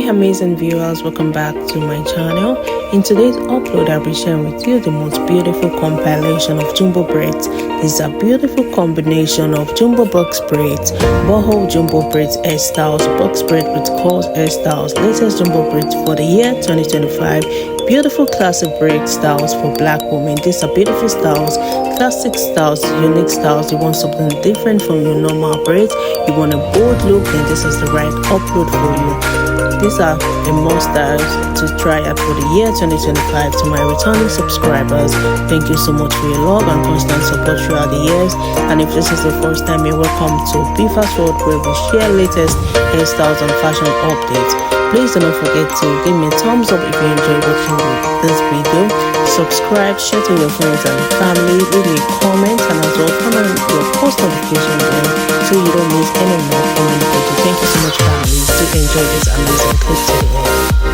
amazing viewers, welcome back to my channel. In today's upload, I'll be sharing with you the most beautiful compilation of jumbo braids. This is a beautiful combination of jumbo box braids, boho jumbo braids hairstyles, box braid with curls hairstyles, latest jumbo braids for the year 2025. Beautiful classic braid styles for black women. These are beautiful styles, classic styles, unique styles. You want something different from your normal braids, you want a bold look, then this is the right upload for you. These are the most styles to try out for the year 2025. To my returning subscribers, thank you so much for your love and constant support throughout the years. And if this is the first time, you're welcome to Be Fast World, where we share latest hairstyles and fashion updates. Please do not forget to give me a thumbs up if you enjoy watching this video. Subscribe, share to your friends and family, leave me a comment, and as well turn on your post notification bell so you don't miss any more coming video. Thank you so much, family. Do enjoy this amazing clip today.